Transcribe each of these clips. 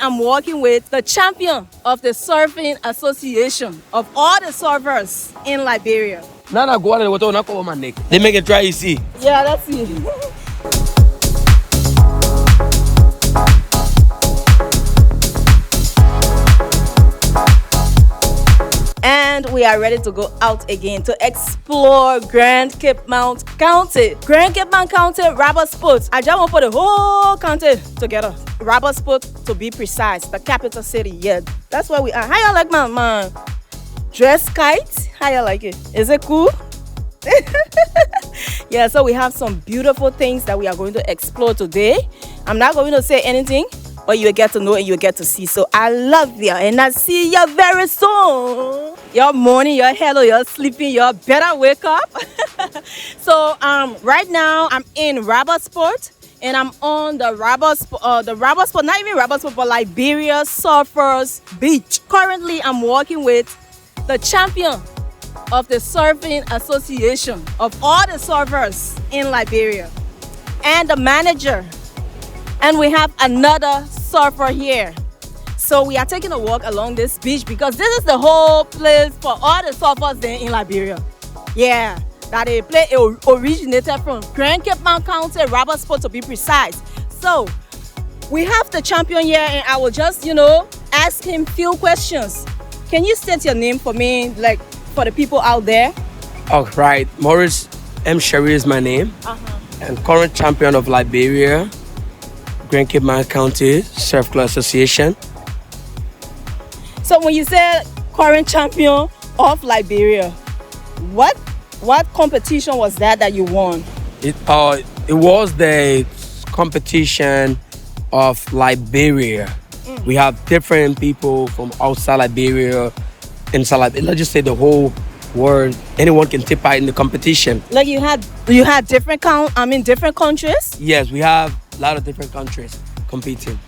I'm working with the champion of the Surfing Association of all the surfers in Liberia. Nana go on water, not cover my neck. They make it dry, you see. Yeah, that's it. And we are ready to go out again to explore Grand Cape Mount County. Grand Cape Mount County, ROBERTSPORT. I just want to put the whole county together. ROBERTSPORT, to be precise, the capital city. Yeah, that's where we are. How you like my dress kite? How you like it? Is it cool? Yeah, so we have some beautiful things that we are going to explore today. I'm not going to say anything, but you'll get to know and you'll get to see. So I love you and I see you very soon. You're morning, you're hello, you're sleeping, you better wake up. So right now I'm in ROBERTSPORT and I'm on the ROBERTSPORT, not even ROBERTSPORT, but Liberia Surfers Beach. Currently I'm working with the champion of the Surfing Association of all the surfers in Liberia and the manager. And we have another surfer here. So we are taking a walk along this beach because this is the whole place for all the surfers there in Liberia. Yeah, that they play originated from Grand Cape Mount County, ROBERTSPORT to be precise. So we have the champion here and I will just, ask him few questions. Can you state your name for me, like for the people out there? All right, Maurice M. Sherry is my name. And current champion of Liberia, Grand Cape Mount County Surf Club Association. So when you say current champion of Liberia, what competition was that you won? It was the competition of Liberia. We have different people from outside Liberia, inside Liberia. Let's just say the whole world. Anyone can take part in the competition. Like you had different different countries? Yes, we have a lot of different countries competing.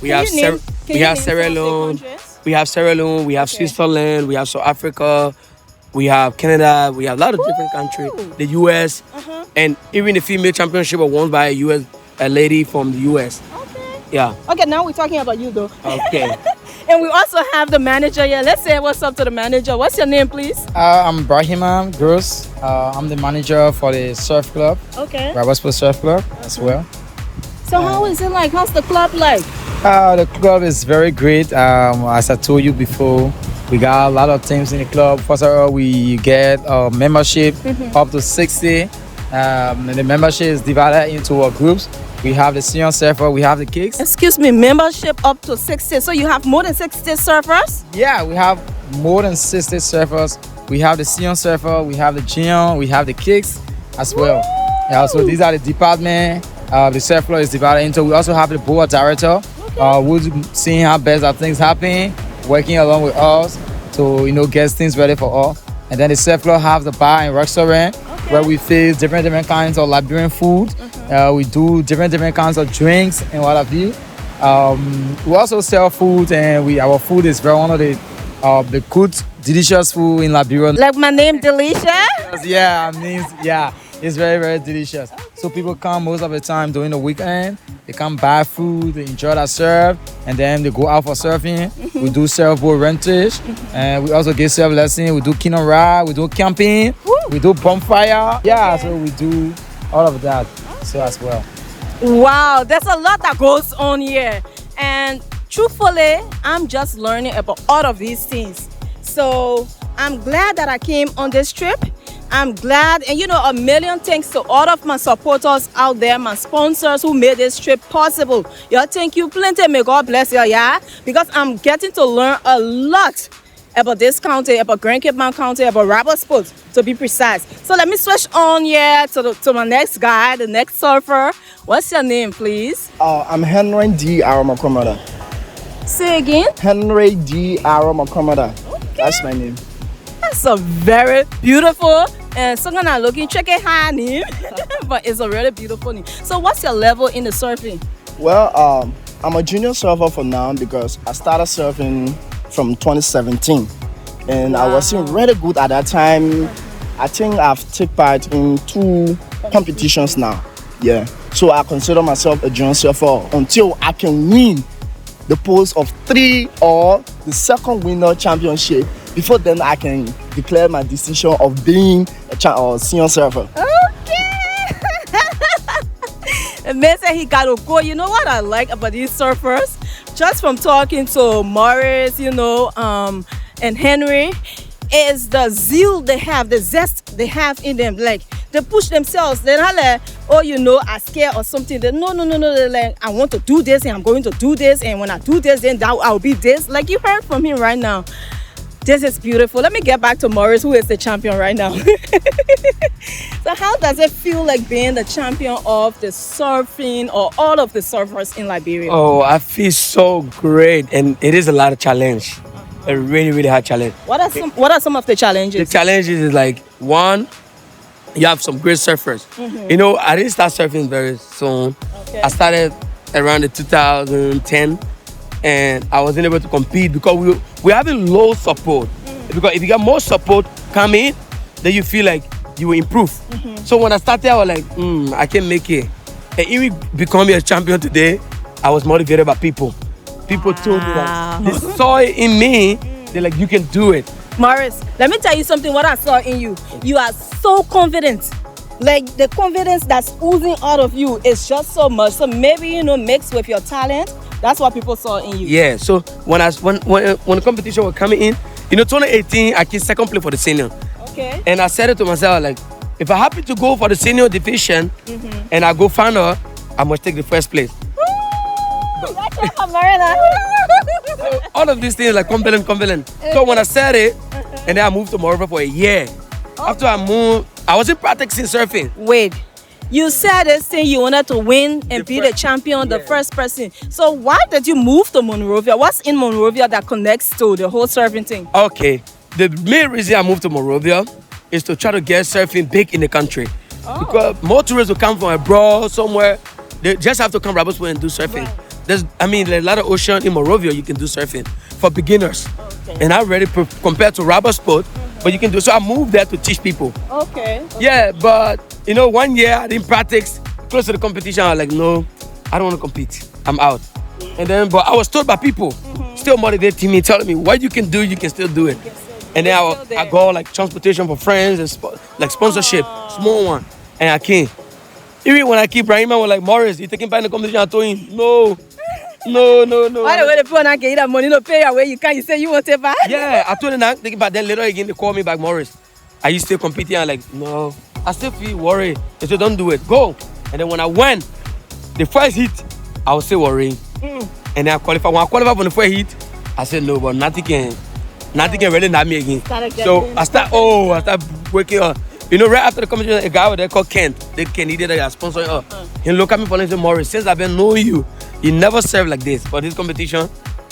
We have Sierra Leone, we have Switzerland, we have South Africa, we have Canada, we have a lot of different countries. The US, and even the female championship was won by a lady from the US. Okay. Yeah. Okay, now we're talking about you though. Okay. And we also have the manager here. Let's say what's up to the manager. What's your name, please? I'm Brahima Gross. I'm the manager for the surf club. Okay. ROBERTSPORT Surf Club as well. So how is it like? How's the club like? The club is very great. As I told you before, we got a lot of teams in the club. First of all, we get a membership up to 60. The membership is divided into groups. We have the senior surfer, we have the kicks. Excuse me, membership up to 60. So you have more than 60 surfers? Yeah, we have more than 60 surfers. We have the senior surfer, we have the junior, we have the kicks as well. Yeah, so these are the department. The surf floor is divided into. We also have the board director, who's seeing how best that things happen, working along with us to get things ready for all. And then the surf floor have the bar and restaurant where we feed different kinds of Liberian food. We do different kinds of drinks and what have you. We also sell food, and our food is very one of the good, delicious food in Liberia. Like my name, Delicious? Yeah, it's very, very delicious. So people come most of the time during the weekend. They come buy food, they enjoy that surf, and then they go out for surfing. We do surfboard rentage, and we also get surf lessons. We do kino ride, we do camping, we do bonfire. Yeah, so we do all of that so as well. Wow, there's a lot that goes on here. And truthfully, I'm just learning about all of these things. So I'm glad that I came on this trip. I'm glad, and a million thanks to all of my supporters out there, my sponsors who made this trip possible. Thank you plenty. May God bless you, because I'm getting to learn a lot about this county, about Grand Cape Mount County, about ROBERTSPORT to be precise. So let me switch on here to my next guy, the next surfer. What's your name, please? I'm Henry D. Aramakomada. Say again? Henry D. Aramakomada. Okay. That's my name. That's a very beautiful and so I'm looking check it high name, but it's a really beautiful name. So what's your level in the surfing? Well, I'm a junior surfer for now because I started surfing from 2017, and I wasn't really good at that time. I think I've taken part in 2 competitions now. Yeah, so I consider myself a junior surfer until I can win the post of 3 or the second winner championship before then I can declare my decision of being a senior surfer. The man said he got to go. You know what I like about these surfers? Just from talking to Morris, you know, and Henry, is the zeal they have, the zest they have in them. Like, they push themselves. They're not like, oh, you know, I'm scared or something. No. They're like, I want to do this and I'm going to do this. And when I do this, then I'll be this. Like you heard from him right now. This is beautiful. Let me get back to Morris, who is the champion right now. So how does it feel like being the champion of the surfing or all of the surfers in Liberia? Oh, I feel so great. And it is a lot of challenge. A really, really hard challenge. What are some of the challenges? The challenges is like, one, you have some great surfers. You know, I didn't start surfing very soon. Okay. I started around the 2010 and I wasn't able to compete because we're having low support. Because if you get more support coming, then you feel like you will improve. So when I started, I was like, I can make it. And even becoming a champion today, I was motivated by people. People told me that they saw it in me. They're like, you can do it. Morris, let me tell you something, what I saw in you. You are so confident. Like, the confidence that's oozing out of you is just so much. So maybe, you know, mixed with your talent, that's what people saw in you. Yeah, so when the competition was coming in, you know, 2018, I came second place for the senior. Okay. And I said it to myself, like, if I happen to go for the senior division and I go final, I must take the first place. So all of these things like confident. So when I said it, and then I moved to Morocco for a year. After I moved, I wasn't practicing surfing. Wait, you said this thing you wanted to win and be the champion, the first person. So why did you move to Monrovia? What's in Monrovia that connects to the whole surfing thing? Okay, the main reason I moved to Monrovia is to try to get surfing big in the country. Because more tourists will come from abroad somewhere. They just have to come to ROBERTSPORT and do surfing. Right. There's a lot of ocean in Monrovia you can do surfing for beginners. And I'm ready compared to ROBERTSPORT, but you can do. So I moved there to teach people. Okay. Yeah, but you know, 1 year I didn't practice. Close to the competition, I was like, no, I don't want to compete. I'm out. And then, but I was told by people, still motivating me, telling me what you can do, you can still do it. And then I go like transportation for friends and like sponsorship, small one, and I came. Even when I keep Brahima was like, Morris, you taking part in the competition? I told him, no. Why the way the people not get that money to pay away? You can't. You say you want to buy? Yeah, I told them not taking part. Then later again they call me back, Morris. Are you still competing? I'm like, no. I still feel worried. They said, don't do it. Go. And then when I went, the first hit, I was still worrying. And then I qualified. When I qualified for the first hit, I said no, but nothing can really knock me again. So I start waking up. You know, right after the competition, a guy over there called Kent, the Canadian that sponsoring us. He looked at me and said, Morris, since I've been knowing you, you never served like this. But this competition,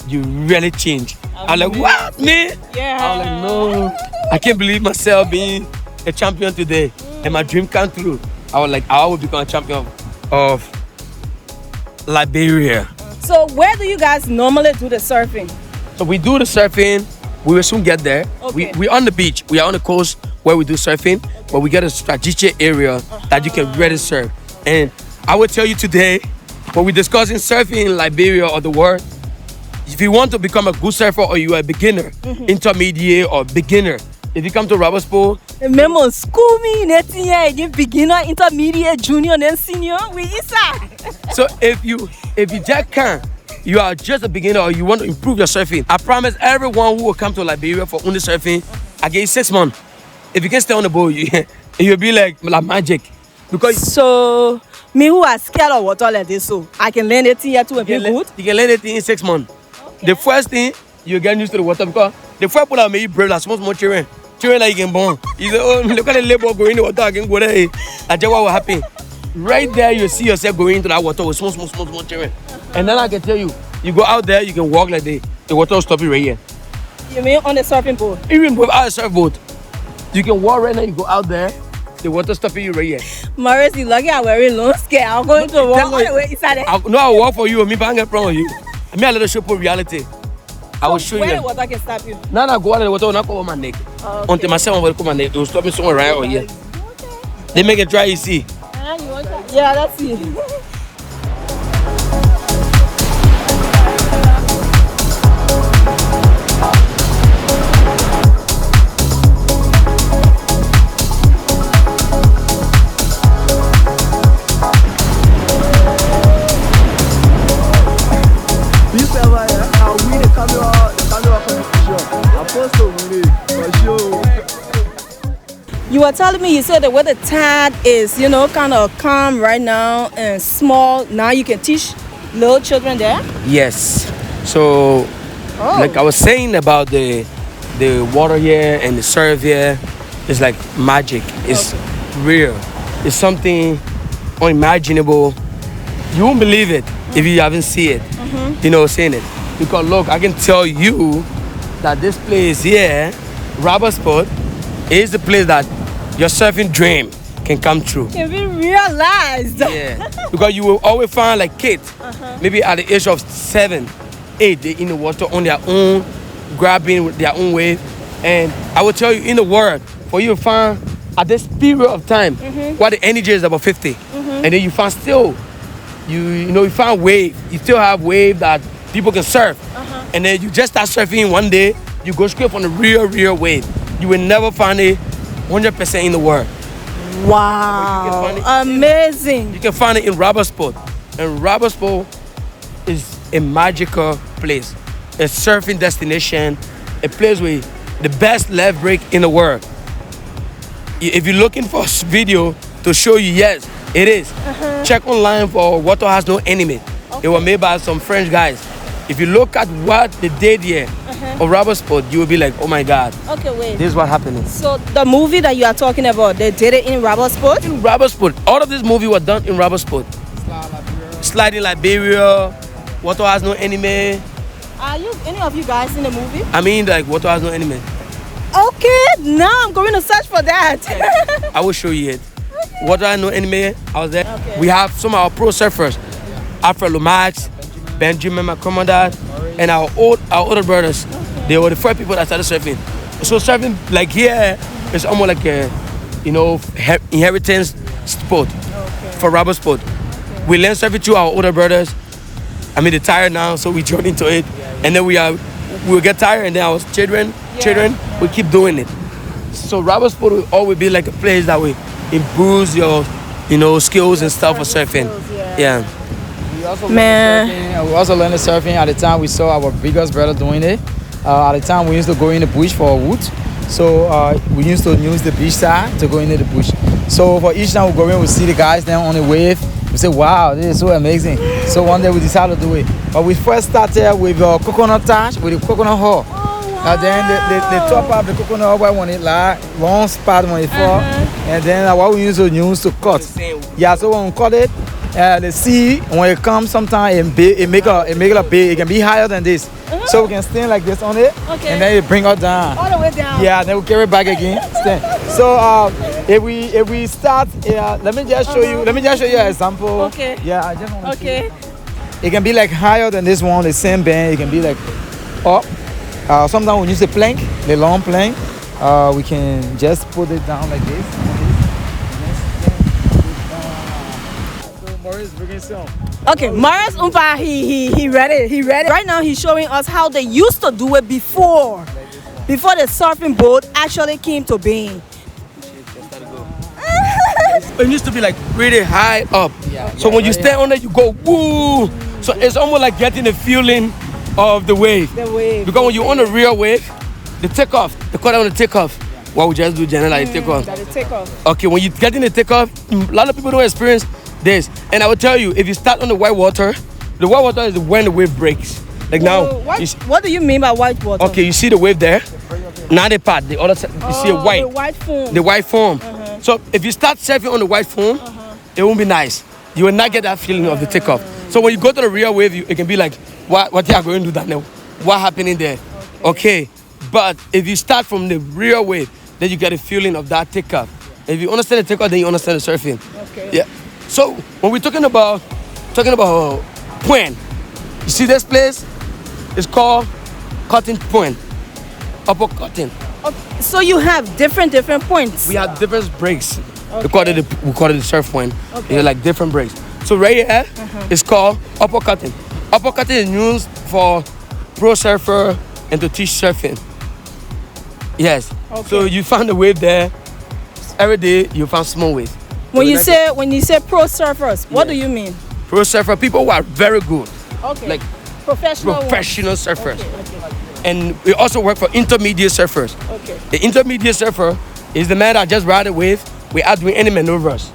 you really changed. I'm like, what, me? Yeah. I was like, no, I can't believe myself being a champion today. And my dream came true. I was like, I will become a champion of Liberia. So where do you guys normally do the surfing? So we do the surfing. We will soon get there. Okay. We're on the beach. We are on the coast where we do surfing, but we get a strategic area that you can really surf. And I will tell you today, when we're discussing surfing in Liberia or the world, if you want to become a good surfer or you are a beginner, intermediate or beginner, if you come to ROBERTSPORT, remember school me next year, you beginner, intermediate, junior, then senior. We isa. So if you just can't, you are just a beginner or you want to improve your surfing, I promise everyone who will come to Liberia for only surfing, I give you 6 months. If you can stay on the boat, you'll be like magic. Because so me who are scared of water like this, so I can learn it here too and be good. You can learn it in 6 months. Okay. The first thing, you get used to the water because the first people that make you brave like small children. Children like you can born. You say, oh, look at the labor going in the water, I can go there. That's what will happen. Right there, you see yourself going into that water with small children. And then I can tell you, you go out there, you can walk like the water will stop you right here. You mean on the surfing boat? Even without a surfboat, you can walk right now, you go out there, the water stopping you right here. Morris, you lucky I'm wearing long skirt. I'm going to walk all the way inside there. I'll walk for you, me, but I get problem with you. I mean, I let you show for reality. I will show you. Where the water can stop you? No, go out of the water, not cover my neck. Okay. Until myself will come my neck, it will stop me somewhere right over here. Okay. They make it dry, you see. You want that? Yeah, that's it. server, yeah, I'll win the camera competition. I'm supposed to win it, for sure. You were telling me, you said the way the tide is, you know, kind of calm right now and small. Now you can teach little children there? Yes. So, like I was saying about the water here and the surf here, it's like magic. It's real. It's something unimaginable. You won't believe it if you haven't seen it. You know, saying it. Because look, I can tell you that this place here, ROBERTSPORT, is the place that your surfing dream can come true. Can be realized. Yeah. Because you will always find like kids, maybe at the age of 7, 8, they're in the water on their own, grabbing with their own wave. And I will tell you, in the world, for you to find at this period of time, what the energy is about 50, and then you find still, you find wave, you still have wave that people can surf, and then you just start surfing one day, you go straight from the real wave. You will never find it 100% in the world. Wow, amazing. You can find it in ROBERTSPORT, and ROBERTSPORT is a magical place, a surfing destination, a place with the best left break in the world. If you're looking for a video to show you, yes, it is. Check online for Water Has No Enemy. It was made by some French guys. If you look at what they did here of ROBERTSPORT, you will be like, oh my God. Okay, wait. This is what happening. So the movie that you are talking about, they did it in ROBERTSPORT? In ROBERTSPORT. All of this movie was done in ROBERTSPORT. Sliding Liberia, Water Has No Enemy. Are any of you guys in the movie? I mean, like, Water Has No Enemy. Okay, now I'm going to search for that. I will show you it. Water Has No Enemy, I was there. We have some of our pro surfers, Alfred Lomax, Benjamin McCormack, and our older brothers. They were the first people that started surfing. So surfing, like here, it's almost like a, inheritance sport for ROBERTSPORT. We learn surfing through our older brothers. I mean, they're tired now, so we join into it. And then we'll get tired, and then our children, we keep doing it. So ROBERTSPORT will always be like a place that will improve your, skills and stuff for surfing. Yeah. We also learned surfing at the time we saw our biggest brother doing it. At the time we used to go in the bush for wood. So we used to use the beach side to go into the bush. So for each time we go in, we see the guys there on the wave. We say, wow, this is so amazing. So one day we decided to do it. But we first started with coconut touch, with the coconut hull. And then the top of the coconut hull when it like long spot when it fall. And then what we used to cut. Yeah, so when we cut it, the sea when it comes sometimes it make it big. It can be higher than this. So we can stand like this on it, and then it bring us down. All the way down. Yeah, then we carry it back again. Stand. So if we start, let me just show you. Let me just show you an example. Okay. Yeah, I just want to show you. It can be like higher than this one, the same bend. It can be like up. Sometimes we use the plank, the long plank. We can just put it down like this. Okay, Maurice Umpa, he read it. Right now he's showing us how they used to do it before the surfing boat actually came to being. It used to be like really high up. So when you stand on it, you go woo. So it's almost like getting the feeling of the wave. Because when you're on a real wave, the takeoff, the cut on the takeoff. What we just do generally, takeoff. Okay, when you get in the takeoff, a lot of people don't experience this. And I will tell you, if you start on the white water is when the wave breaks. Like now. What do you mean by white water? Okay, you see the wave there? Now the part, the other side, you see a white. The white foam. The white foam. So if you start surfing on the white foam, it won't be nice. You will not get that feeling of the takeoff. So when you go to the real wave, it can be like, what you are going to do that now? What happening there? Okay. But if you start from the real wave, then you get a feeling of that takeoff. If you understand the takeoff, then you understand the surfing. Okay. Yeah. So when we're talking about point, you see this place? It's called Cutting Point, Upper Cutting. Okay. So you have different points. We have different breaks. Okay. We call it the surf point. Okay. It's like different breaks. So right here, it's called Upper Cutting. Upper Cutting is used for pro surfer and to teach surfing. Yes. Okay. So you find a wave there. Every day you find small wave. When you say pro surfers, what do you mean? Pro surfer, people who are very good. Okay. Like professional surfers. And we also work for intermediate surfers. The intermediate surfer is the man that just ride a wave without doing any maneuvers.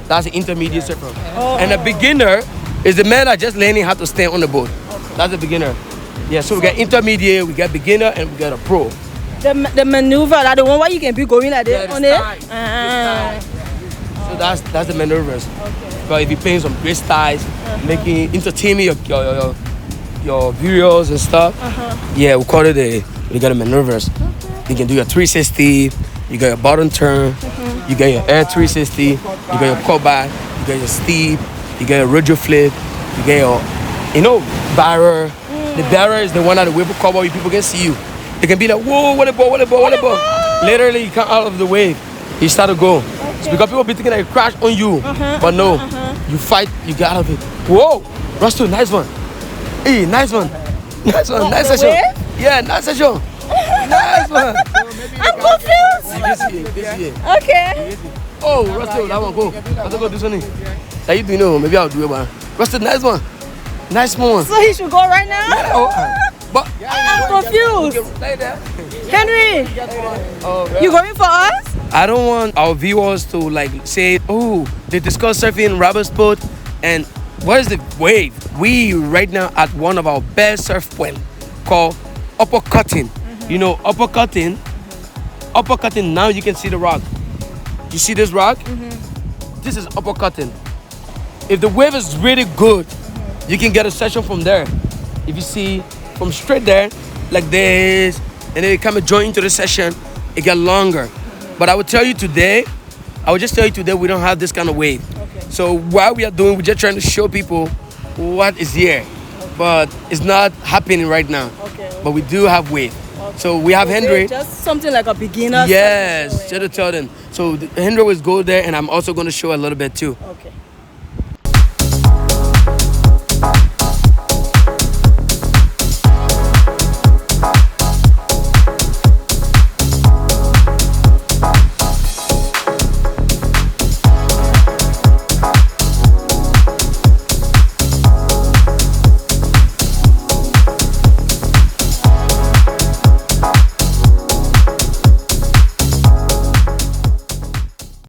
That's the intermediate surfer. And a beginner is the man that just learning how to stand on the boat. That's the beginner. Yeah, so we got intermediate, we got beginner, and we got a pro. The maneuver, that the one where you can be going like that on it? So that's the maneuvers. But if you're playing some great styles, making entertaining your videos and stuff, yeah, we call it you got the maneuvers. You can do your 360, you got your bottom turn, you got your air 360, you got your cutback, you got your steep, you got your radio flip, you got your, barrier. The barrier is the one that the wave will cover where people can see you. They can be like, whoa, what a ball, what a ball, what a ball. Literally, you come out of the wave, you start to go. It's because people be thinking that it crash on you, but no, you fight, you get out of it. Whoa, Russell, nice one. Hey, nice one. Nice one, nice session. Yeah, nice session. Nice one. I'm confused. You can see it. Okay. Oh, Russell, that one, go. Russell, go do something. How you doing? Maybe I'll do it, man. Russell, nice one. Nice one. So he should go right now? Yeah, but I'm confused. Henry, you going for us? I don't want our viewers to say, oh, they discuss surfing ROBERTSPORT, and what is the wave? We right now at one of our best surf point called uppercutting. Uppercutting, now you can see the rock. You see this rock? This is uppercutting. If the wave is really good, you can get a session from there. If you see from straight there, like this, and then it come and join into the session, it get longer. But I will just tell you today, we don't have this kind of wave. So what we are doing, we're just trying to show people what is here. But it's not happening right now. But we do have wave. So we have Henry. Just something like a beginner. Yes, just to tell them. So Henry will go there, and I'm also going to show a little bit too.